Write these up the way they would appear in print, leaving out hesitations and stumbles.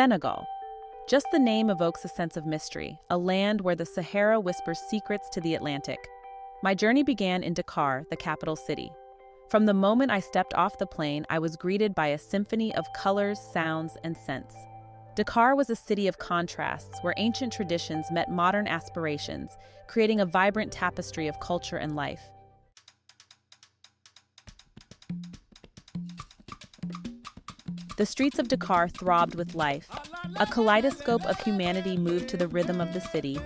Senegal. Just the name evokes a sense of mystery, a land where the Sahara whispers secrets to the Atlantic. My journey began in Dakar, the capital city. From the moment I stepped off the plane, I was greeted by a symphony of colors, sounds, and scents. Dakar was a city of contrasts where ancient traditions met modern aspirations, creating a vibrant tapestry of culture and life. The streets of Dakar throbbed with life. A kaleidoscope of humanity moved to the rhythm of the city.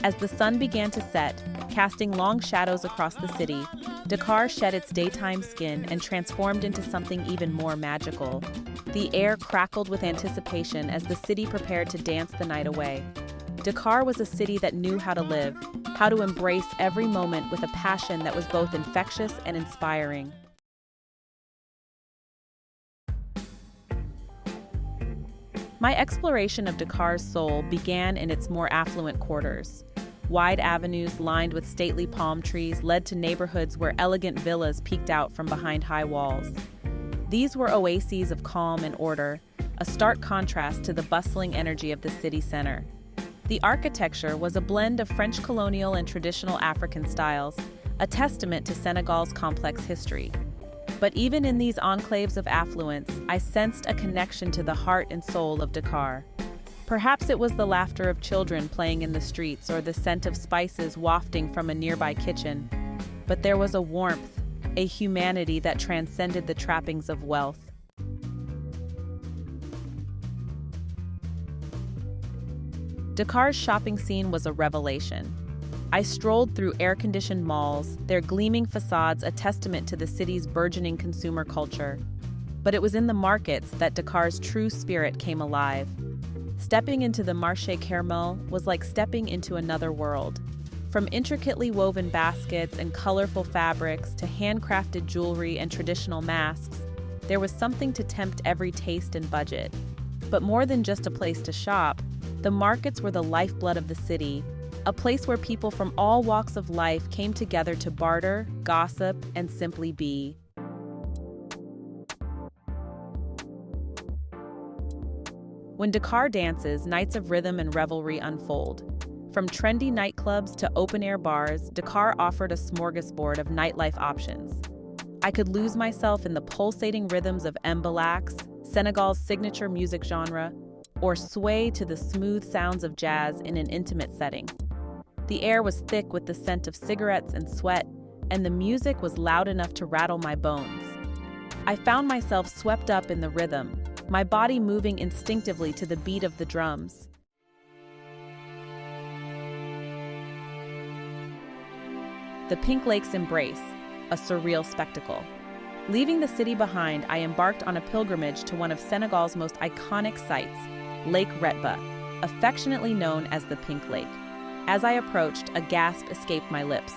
As the sun began to set, casting long shadows across the city, Dakar shed its daytime skin and transformed into something even more magical. The air crackled with anticipation as the city prepared to dance the night away. Dakar was a city that knew how to live, how to embrace every moment with a passion that was both infectious and inspiring. My exploration of Dakar's soul began in its more affluent quarters. Wide avenues lined with stately palm trees led to neighborhoods where elegant villas peeked out from behind high walls. These were oases of calm and order, a stark contrast to the bustling energy of the city center. The architecture was a blend of French colonial and traditional African styles, a testament to Senegal's complex history. But even in these enclaves of affluence, I sensed a connection to the heart and soul of Dakar. Perhaps it was the laughter of children playing in the streets or the scent of spices wafting from a nearby kitchen. But there was a warmth, a humanity that transcended the trappings of wealth. Dakar's shopping scene was a revelation. I strolled through air-conditioned malls, their gleaming facades a testament to the city's burgeoning consumer culture. But it was in the markets that Dakar's true spirit came alive. Stepping into the Marché Kermel was like stepping into another world. From intricately woven baskets and colorful fabrics to handcrafted jewelry and traditional masks, there was something to tempt every taste and budget. But more than just a place to shop, the markets were the lifeblood of the city, a place where people from all walks of life came together to barter, gossip, and simply be. When Dakar dances, nights of rhythm and revelry unfold. From trendy nightclubs to open-air bars, Dakar offered a smorgasbord of nightlife options. I could lose myself in the pulsating rhythms of mbalax, Senegal's signature music genre, or sway to the smooth sounds of jazz in an intimate setting. The air was thick with the scent of cigarettes and sweat, and the music was loud enough to rattle my bones. I found myself swept up in the rhythm, my body moving instinctively to the beat of the drums. The Pink Lake's embrace, a surreal spectacle. Leaving the city behind, I embarked on a pilgrimage to one of Senegal's most iconic sites, Lake Retba, affectionately known as the Pink Lake. As I approached, a gasp escaped my lips.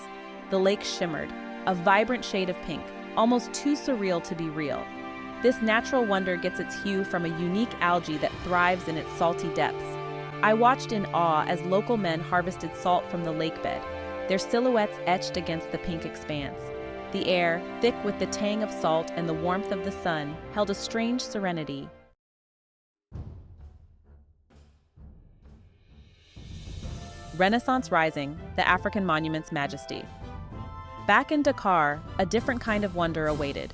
The lake shimmered, a vibrant shade of pink, almost too surreal to be real. This natural wonder gets its hue from a unique algae that thrives in its salty depths. I watched in awe as local men harvested salt from the lakebed, their silhouettes etched against the pink expanse. The air, thick with the tang of salt and the warmth of the sun, held a strange serenity. Renaissance Rising, the African monument's majesty. Back in Dakar, a different kind of wonder awaited.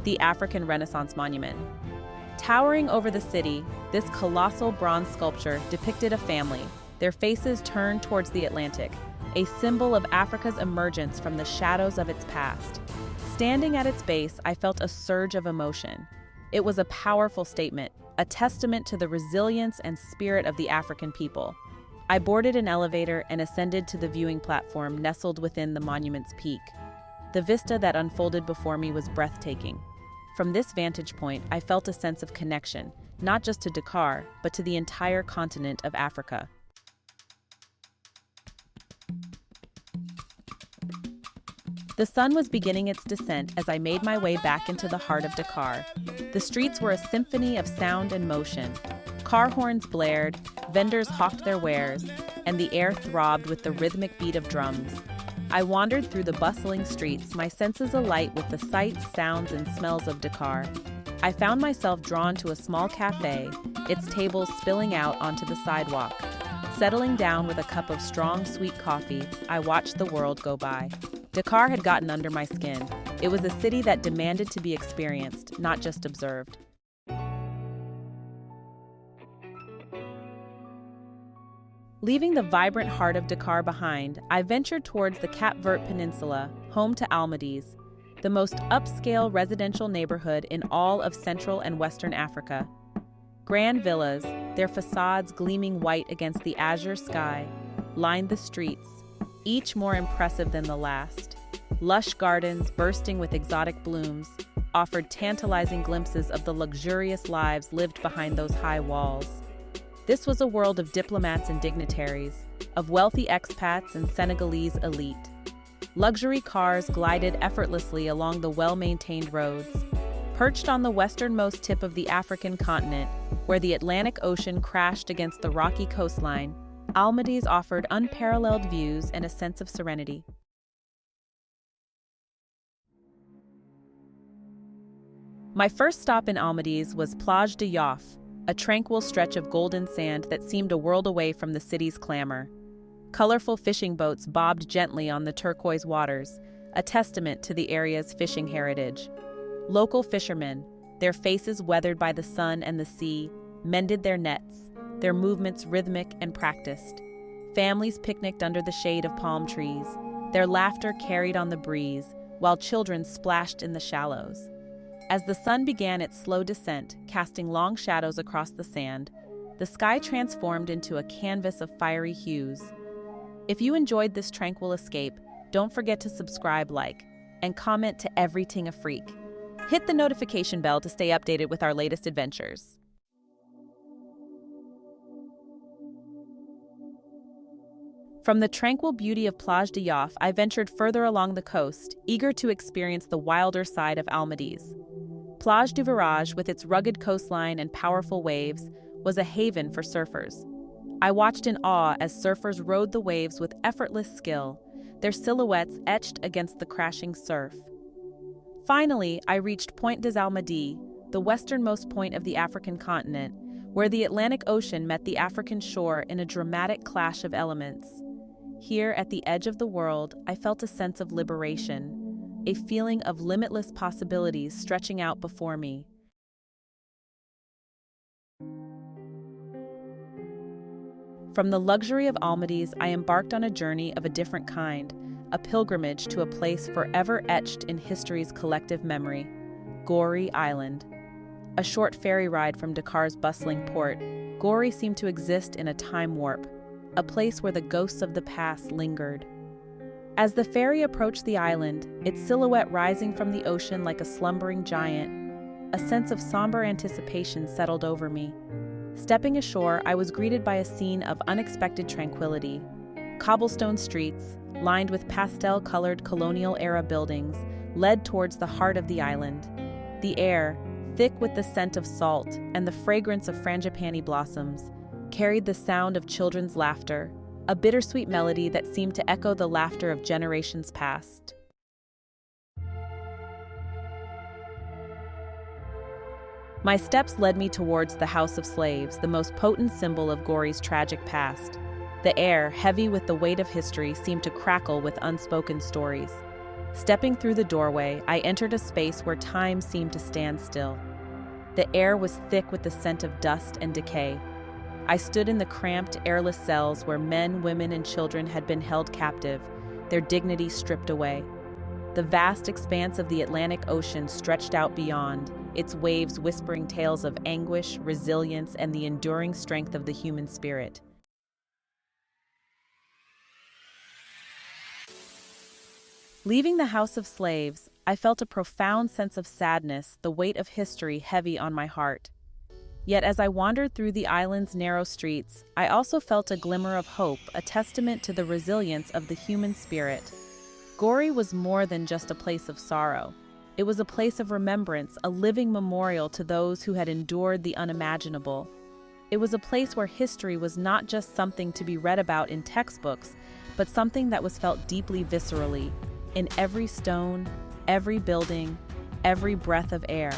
The African Renaissance Monument. Towering over the city, this colossal bronze sculpture depicted a family, their faces turned towards the Atlantic, a symbol of Africa's emergence from the shadows of its past. Standing at its base, I felt a surge of emotion. It was a powerful statement, a testament to the resilience and spirit of the African people. I boarded an elevator and ascended to the viewing platform nestled within the monument's peak. The vista that unfolded before me was breathtaking. From this vantage point, I felt a sense of connection, not just to Dakar, but to the entire continent of Africa. The sun was beginning its descent as I made my way back into the heart of Dakar. The streets were a symphony of sound and motion. Car horns blared, vendors hawked their wares, and the air throbbed with the rhythmic beat of drums. I wandered through the bustling streets, my senses alight with the sights, sounds, and smells of Dakar. I found myself drawn to a small cafe, its tables spilling out onto the sidewalk. Settling down with a cup of strong, sweet coffee, I watched the world go by. Dakar had gotten under my skin. It was a city that demanded to be experienced, not just observed. Leaving the vibrant heart of Dakar behind, I ventured towards the Cap Vert Peninsula, home to Almadies, the most upscale residential neighborhood in all of Central and Western Africa. Grand villas, their facades gleaming white against the azure sky, lined the streets, each more impressive than the last. Lush gardens bursting with exotic blooms offered tantalizing glimpses of the luxurious lives lived behind those high walls. This was a world of diplomats and dignitaries, of wealthy expats and Senegalese elite. Luxury cars glided effortlessly along the well-maintained roads. Perched on the westernmost tip of the African continent, where the Atlantic Ocean crashed against the rocky coastline, Almadies offered unparalleled views and a sense of serenity. My first stop in Almadies was Plage de Yoff, a tranquil stretch of golden sand that seemed a world away from the city's clamor. Colorful fishing boats bobbed gently on the turquoise waters, a testament to the area's fishing heritage. Local fishermen, their faces weathered by the sun and the sea, mended their nets, their movements rhythmic and practiced. Families picnicked under the shade of palm trees, their laughter carried on the breeze, while children splashed in the shallows. As the sun began its slow descent, casting long shadows across the sand, the sky transformed into a canvas of fiery hues. If you enjoyed this tranquil escape, don't forget to subscribe, like, and comment to Everything a Freak. Hit the notification bell to stay updated with our latest adventures. From the tranquil beauty of Plage de Yoff, I ventured further along the coast, eager to experience the wilder side of Almadies. Plage du Virage, with its rugged coastline and powerful waves, was a haven for surfers. I watched in awe as surfers rode the waves with effortless skill, their silhouettes etched against the crashing surf. Finally, I reached Pointe des Almadies, the westernmost point of the African continent, where the Atlantic Ocean met the African shore in a dramatic clash of elements. Here, at the edge of the world, I felt a sense of liberation, a feeling of limitless possibilities stretching out before me. From the luxury of Almadies, I embarked on a journey of a different kind, a pilgrimage to a place forever etched in history's collective memory, Goree Island. A short ferry ride from Dakar's bustling port, Goree seemed to exist in a time warp, a place where the ghosts of the past lingered. As the ferry approached the island, its silhouette rising from the ocean like a slumbering giant, a sense of somber anticipation settled over me. Stepping ashore, I was greeted by a scene of unexpected tranquility. Cobblestone streets, lined with pastel-colored colonial-era buildings, led towards the heart of the island. The air, thick with the scent of salt and the fragrance of frangipani blossoms, carried the sound of children's laughter, a bittersweet melody that seemed to echo the laughter of generations past. My steps led me towards the House of Slaves, the most potent symbol of Goree's tragic past. The air, heavy with the weight of history, seemed to crackle with unspoken stories. Stepping through the doorway, I entered a space where time seemed to stand still. The air was thick with the scent of dust and decay. I stood in the cramped, airless cells where men, women, and children had been held captive, their dignity stripped away. The vast expanse of the Atlantic Ocean stretched out beyond, its waves whispering tales of anguish, resilience, and the enduring strength of the human spirit. Leaving the House of Slaves, I felt a profound sense of sadness, the weight of history heavy on my heart. Yet as I wandered through the island's narrow streets, I also felt a glimmer of hope, a testament to the resilience of the human spirit. Goree was more than just a place of sorrow. It was a place of remembrance, a living memorial to those who had endured the unimaginable. It was a place where history was not just something to be read about in textbooks, but something that was felt deeply viscerally, in every stone, every building, every breath of air.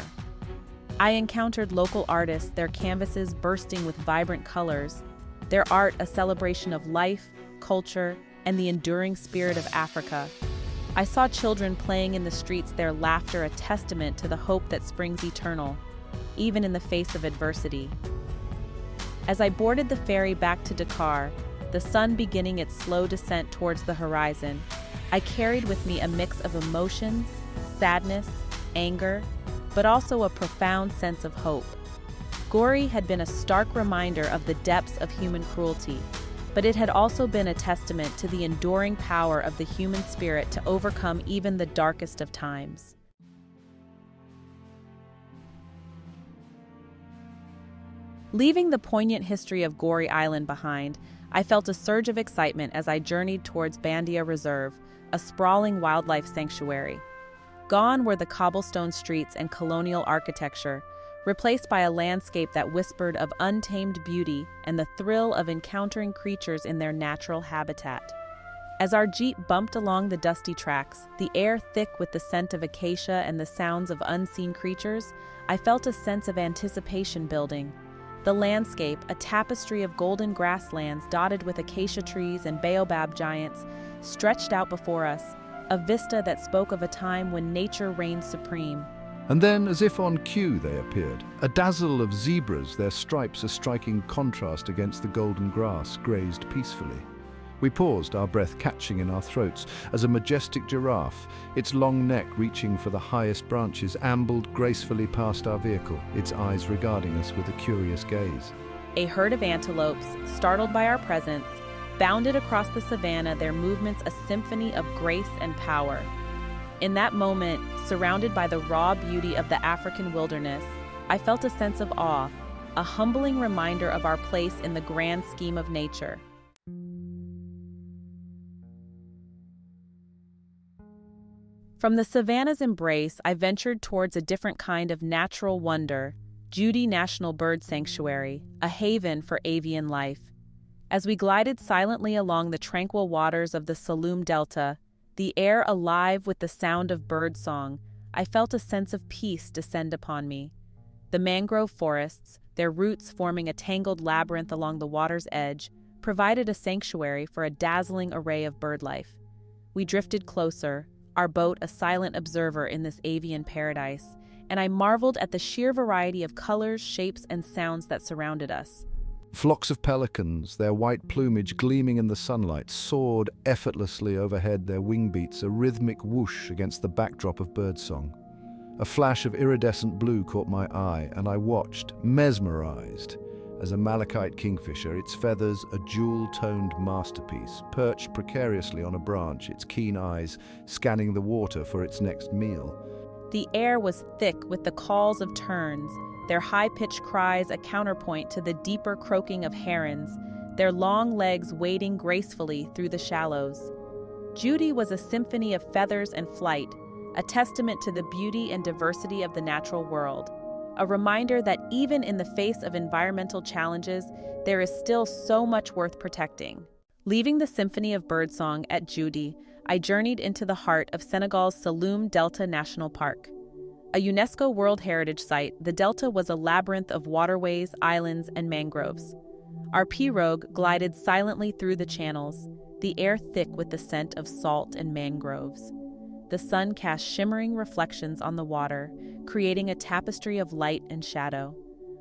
I encountered local artists, their canvases bursting with vibrant colors, their art a celebration of life, culture, and the enduring spirit of Africa. I saw children playing in the streets, their laughter a testament to the hope that springs eternal, even in the face of adversity. As I boarded the ferry back to Dakar, the sun beginning its slow descent towards the horizon, I carried with me a mix of emotions, sadness, anger, but also a profound sense of hope. Goree had been a stark reminder of the depths of human cruelty, but it had also been a testament to the enduring power of the human spirit to overcome even the darkest of times. Leaving the poignant history of Goree Island behind, I felt a surge of excitement as I journeyed towards Bandia Reserve, a sprawling wildlife sanctuary. Gone were the cobblestone streets and colonial architecture, replaced by a landscape that whispered of untamed beauty and the thrill of encountering creatures in their natural habitat. As our jeep bumped along the dusty tracks, the air thick with the scent of acacia and the sounds of unseen creatures, I felt a sense of anticipation building. The landscape, a tapestry of golden grasslands dotted with acacia trees and baobab giants, stretched out before us, a vista that spoke of a time when nature reigned supreme. And then, as if on cue, they appeared, a dazzle of zebras, their stripes a striking contrast against the golden grass grazed peacefully. We paused, our breath catching in our throats, as a majestic giraffe, its long neck reaching for the highest branches, ambled gracefully past our vehicle, its eyes regarding us with a curious gaze. A herd of antelopes, startled by our presence, bounded across the savanna, their movements a symphony of grace and power. In that moment, surrounded by the raw beauty of the African wilderness, I felt a sense of awe, a humbling reminder of our place in the grand scheme of nature. From the savanna's embrace, I ventured towards a different kind of natural wonder, Judy National Bird Sanctuary, a haven for avian life. As we glided silently along the tranquil waters of the Salum Delta, the air alive with the sound of birdsong, I felt a sense of peace descend upon me. The mangrove forests, their roots forming a tangled labyrinth along the water's edge, provided a sanctuary for a dazzling array of birdlife. We drifted closer, our boat a silent observer in this avian paradise, and I marveled at the sheer variety of colors, shapes, and sounds that surrounded us. Flocks of pelicans, their white plumage gleaming in the sunlight, soared effortlessly overhead, their wing beats a rhythmic whoosh against the backdrop of birdsong. A flash of iridescent blue caught my eye, and I watched, mesmerized, as a malachite kingfisher, its feathers a jewel-toned masterpiece, perched precariously on a branch, its keen eyes scanning the water for its next meal. The air was thick with the calls of terns, their high-pitched cries a counterpoint to the deeper croaking of herons, their long legs wading gracefully through the shallows. Judy was a symphony of feathers and flight, a testament to the beauty and diversity of the natural world, a reminder that even in the face of environmental challenges, there is still so much worth protecting. Leaving the symphony of birdsong at Judy, I journeyed into the heart of Senegal's Salum Delta National Park. A UNESCO World Heritage Site, the Delta was a labyrinth of waterways, islands, and mangroves. Our pirogue glided silently through the channels, the air thick with the scent of salt and mangroves. The sun cast shimmering reflections on the water, creating a tapestry of light and shadow.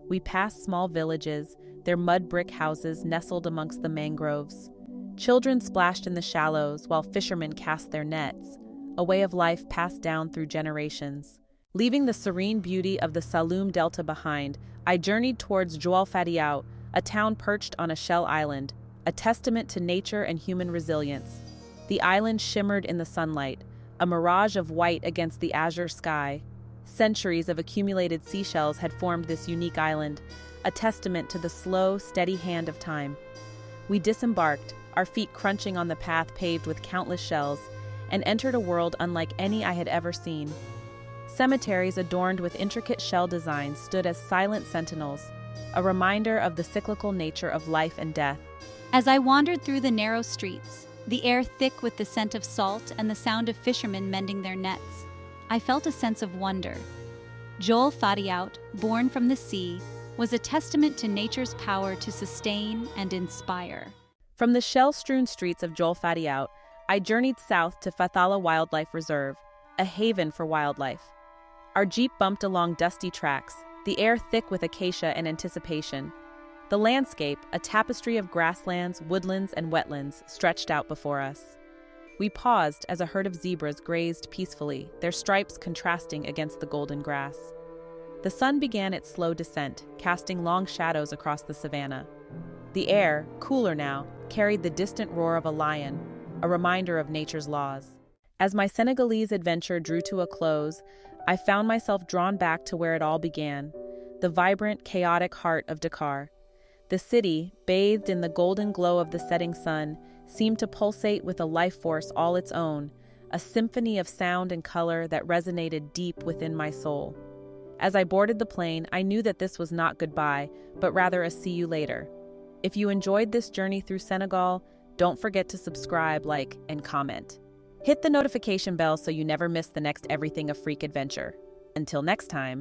We passed small villages, their mud brick houses nestled amongst the mangroves. Children splashed in the shallows while fishermen cast their nets, a way of life passed down through generations. Leaving the serene beauty of the Salum Delta behind, I journeyed towards Joal-Fadiouth, a town perched on a shell island, a testament to nature and human resilience. The island shimmered in the sunlight, a mirage of white against the azure sky. Centuries of accumulated seashells had formed this unique island, a testament to the slow, steady hand of time. We disembarked, our feet crunching on the path paved with countless shells, and entered a world unlike any I had ever seen. Cemeteries adorned with intricate shell designs stood as silent sentinels, a reminder of the cyclical nature of life and death. As I wandered through the narrow streets, the air thick with the scent of salt and the sound of fishermen mending their nets, I felt a sense of wonder. Joal-Fadiouth, born from the sea, was a testament to nature's power to sustain and inspire. From the shell-strewn streets of Joal-Fadiouth, I journeyed south to Fathala Wildlife Reserve, a haven for wildlife. Our jeep bumped along dusty tracks, the air thick with acacia and anticipation. The landscape, a tapestry of grasslands, woodlands, and wetlands, stretched out before us. We paused as a herd of zebras grazed peacefully, their stripes contrasting against the golden grass. The sun began its slow descent, casting long shadows across the savanna. The air, cooler now, carried the distant roar of a lion, a reminder of nature's laws. As my Senegalese adventure drew to a close, I found myself drawn back to where it all began, the vibrant, chaotic heart of Dakar. The city, bathed in the golden glow of the setting sun, seemed to pulsate with a life force all its own, a symphony of sound and color that resonated deep within my soul. As I boarded the plane, I knew that this was not goodbye, but rather a see you later. If you enjoyed this journey through Senegal, don't forget to subscribe, like, and comment. Hit the notification bell so you never miss the next Everything a Freak adventure. Until next time.